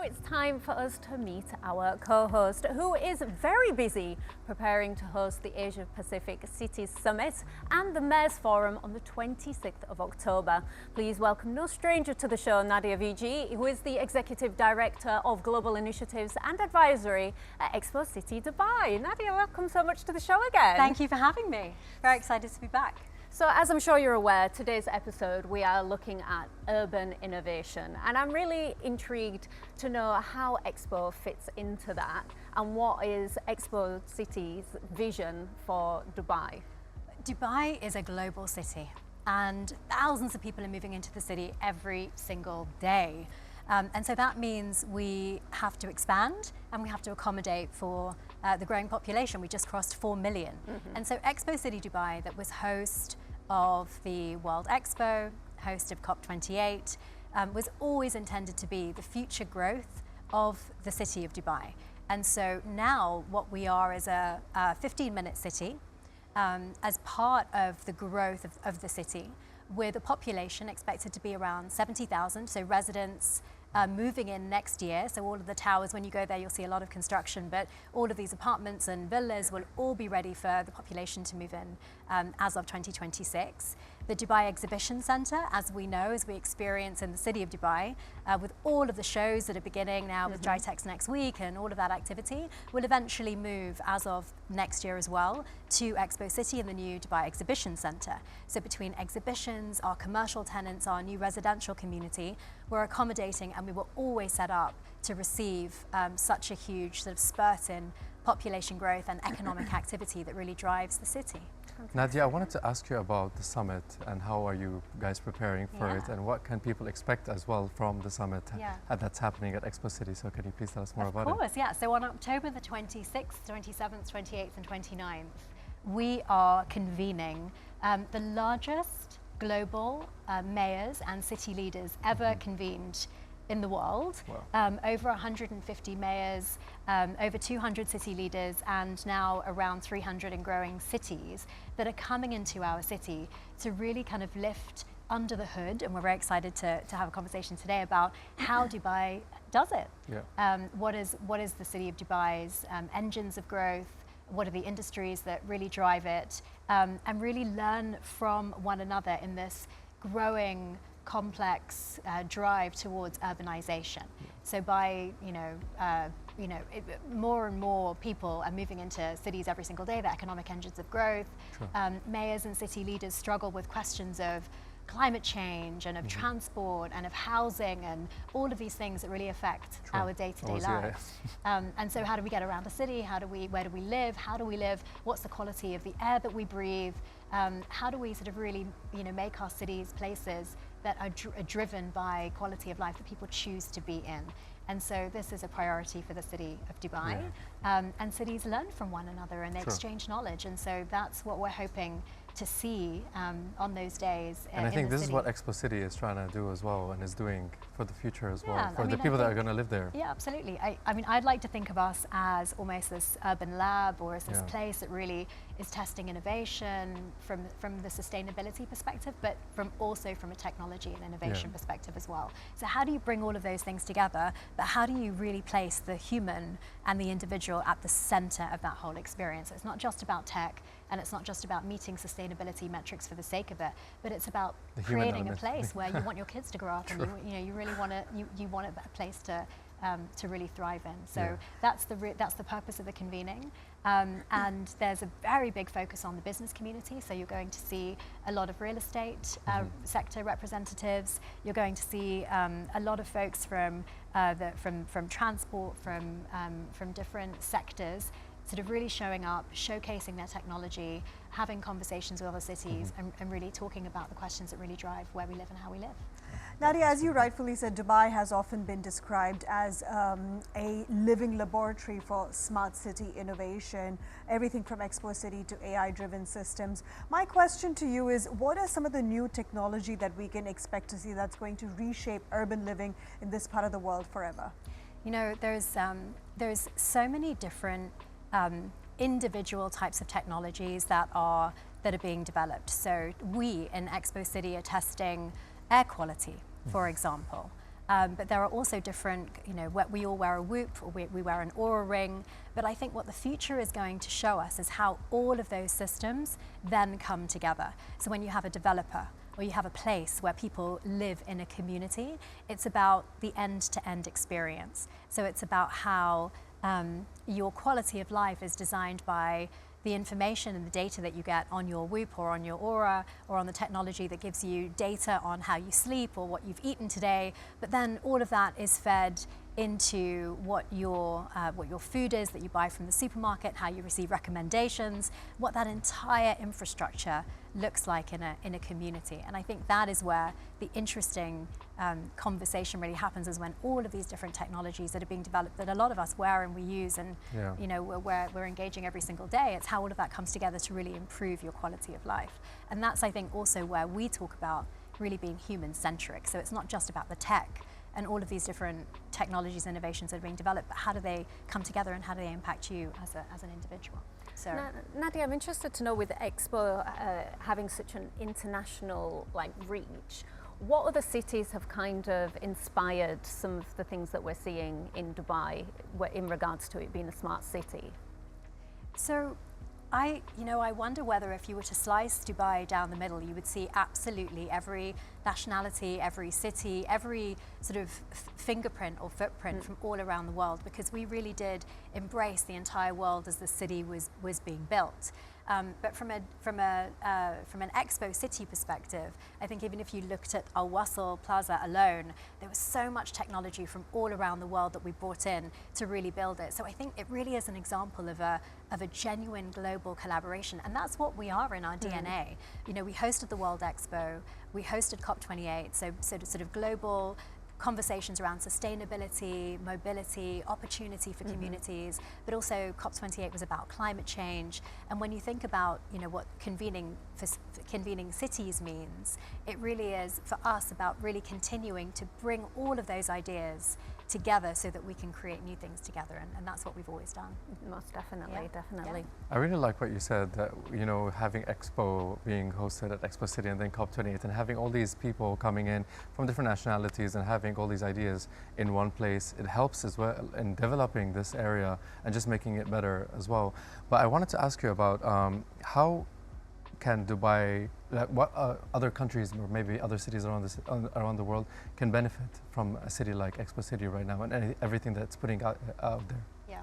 it's time for us to meet our co-host, who is very busy preparing to host the Asia Pacific Cities Summit and the Mayors Forum on the 26th of October. Please welcome no stranger to the show, Nadia Verjee, who is the Executive Director of Global Initiatives and Advisory at Expo City Dubai. Nadia, welcome so much to the show again. Thank you for having me. Very excited to be back. So as I'm sure you're aware, today's episode we are looking at urban innovation, and I'm really intrigued to know how Expo fits into that and what is Expo City's vision for Dubai. Dubai is a global city and thousands of people are moving into the city every single day. And so that means we have to expand and we have to accommodate for the growing population. We just crossed 4 million. And so Expo City Dubai, that was host of the World Expo, host of COP28, was always intended to be the future growth of the city of Dubai. And so now what we are is a 15-minute city as part of the growth of the city, with a population expected to be around 70,000, so residents moving in next year. So all of the towers, when you go there, you'll see a lot of construction, but all of these apartments and villas will all be ready for the population to move in as of 2026. The Dubai Exhibition Centre, as we know, as we experience in the city of Dubai, with all of the shows that are beginning now with GITEX next week and all of that activity, will eventually move as of next year as well to Expo City and the new Dubai Exhibition Centre. So between exhibitions, our commercial tenants, our new residential community, we're accommodating, and we were always set up to receive such a huge sort of spurt in population growth and economic activity that really drives the city. Nadia, I wanted to ask you about the summit and how are you guys preparing for it, and what can people expect as well from the summit that's happening at Expo City. So can you please tell us more about it? Of course, yeah. So on October the 26th, 27th, 28th and 29th, we are convening the largest global mayors and city leaders ever convened in the world. Wow. Over 150 mayors, over 200 city leaders, and now around 300 and growing cities that are coming into our city to really kind of lift under the hood. And we're very excited to have a conversation today about how Dubai does it. Yeah. What is the city of Dubai's engines of growth? What are the industries that really drive it? And really learn from one another in this growing, complex drive towards urbanization. So by more and more people are moving into cities every single day, the economic engines of growth. Mayors and city leaders struggle with questions of climate change and of transport and of housing and all of these things that really affect our day-to-day lives. And so how do we get around the city? Where do we live? How do we live? What's the quality of the air that we breathe? How do we sort of really make our cities places that are driven by quality of life that people choose to be in? And so this is a priority for the city of Dubai. And cities learn from one another and they exchange knowledge. And so that's what we're hoping to see on those days. And I think this is what Expo City is trying to do as well, and is doing for the future as well, for the people that are going to live there. Yeah, absolutely. I mean, I'd like to think of us as almost this urban lab, or as this place that really is testing innovation from the sustainability perspective, but also from a technology and innovation perspective as well. So how do you bring all of those things together, but how do you really place the human and the individual at the center of that whole experience? It's not just about tech, and it's not just about meeting sustainability metrics for the sake of it, but it's about creating a place where you want your kids to grow up, and you really want a place to really thrive in. So that's the purpose of the convening. And there's a very big focus on the business community. So you're going to see a lot of real estate sector representatives. You're going to see a lot of folks from transport, from different sectors, sort of really showing up, showcasing their technology, having conversations with other cities, and really talking about the questions that really drive where we live and how we live. Nadia, as you rightfully said, Dubai has often been described as a living laboratory for smart city innovation, everything from Expo City to AI-driven systems. My question to you is, what are some of the new technology that we can expect to see that's going to reshape urban living in this part of the world forever? You know, there's so many different individual types of technologies that are being developed. So we in Expo City are testing air quality, for example. But there are also different, we all wear a whoop, or we wear an aura ring. But I think what the future is going to show us is how all of those systems then come together. So when you have a developer, or you have a place where people live in a community, it's about the end-to-end experience. So it's about how your quality of life is designed by the information and the data that you get on your Whoop or on your Aura or on the technology that gives you data on how you sleep or what you've eaten today. But then all of that is fed into what your food is that you buy from the supermarket, how you receive recommendations, what that entire infrastructure looks like in a community. And I think that is where the interesting conversation really happens, is when all of these different technologies that are being developed, that a lot of us wear and we use, and we're engaging every single day, it's how all of that comes together to really improve your quality of life. And that's, I think, also where we talk about really being human-centric. So it's not just about the tech and all of these different technologies and innovations that are being developed, but how do they come together and how do they impact you as an individual? So, Nadia, I'm interested to know, with Expo having such an international reach, what other cities have kind of inspired some of the things that we're seeing in Dubai in regards to it being a smart city? So I wonder whether if you were to slice Dubai down the middle, you would see absolutely every nationality, every city, every sort of fingerprint or footprint from all around the world, because we really did embrace the entire world as the city was being built. But from an Expo City perspective, I think even if you looked at Al Wasl Plaza alone, there was so much technology from all around the world that we brought in to really build it. So I think it really is an example of a genuine global collaboration, and that's what we are in our DNA. We hosted the World Expo, we hosted COP28, so sort of global conversations around sustainability, mobility, opportunity for communities, but also COP28 was about climate change. And when you think about what convening cities means, it really is for us about really continuing to bring all of those ideas together so that we can create new things together, and that's what we've always done. Most definitely, definitely. I really like what you said, that having Expo being hosted at Expo City and then COP28, and having all these people coming in from different nationalities and having all these ideas in one place, it helps as well in developing this area and just making it better as well. But I wanted to ask you about how can Dubai, what other countries or maybe other cities around the world can benefit from a city like Expo City right now, and everything that's putting out there? Yeah,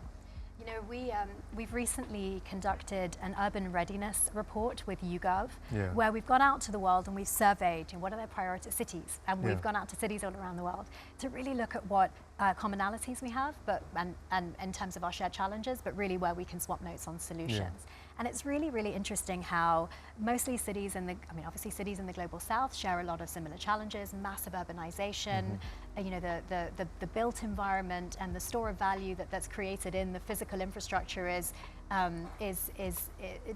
we've recently conducted an urban readiness report with YouGov, where we've gone out to the world and we've surveyed what are their priority cities, and we've gone out to cities all around the world to really look at what commonalities we have, and in terms of our shared challenges, but really where we can swap notes on solutions. And it's really, really interesting how mostly cities obviously cities in the global south share a lot of similar challenges: massive urbanization, the built environment and the store of value that's created in the physical infrastructure it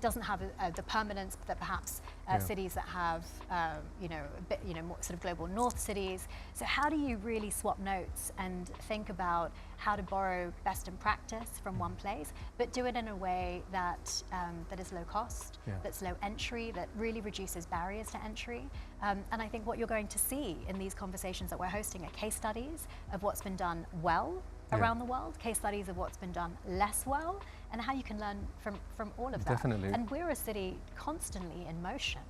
doesn't have the permanence that perhaps cities that have a bit more sort of global north cities. So how do you really swap notes and think about how to borrow best in practice from one place, but do it in a way that that is low cost, that's low entry, that really reduces barriers to entry? And I think what you're going to see in these conversations that we're hosting are case studies of what's been done well around the world, case studies of what's been done less well, and how you can learn from all of that. Definitely. And we're a city constantly in motion.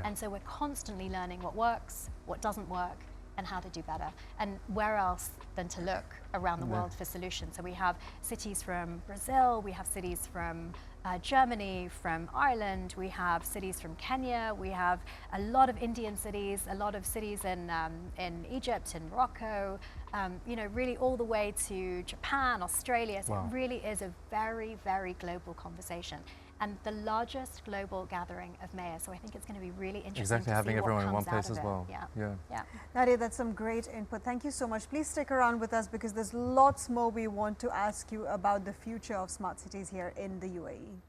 And so we're constantly learning what works, what doesn't work, and how to do better. And where else than to look around the world for solutions? So we have cities from Brazil, we have cities from Germany, from Ireland, we have cities from Kenya, we have a lot of Indian cities, a lot of cities in Egypt and Morocco, really all the way to Japan, Australia. So it really is a very, very global conversation, and the largest global gathering of mayors. So I think it's going to be really interesting. Exactly, to having see everyone what in one comes place out as of well. Yeah. Nadia, that's some great input. Thank you so much. Please stick around with us, because there's lots more we want to ask you about the future of smart cities here in the UAE.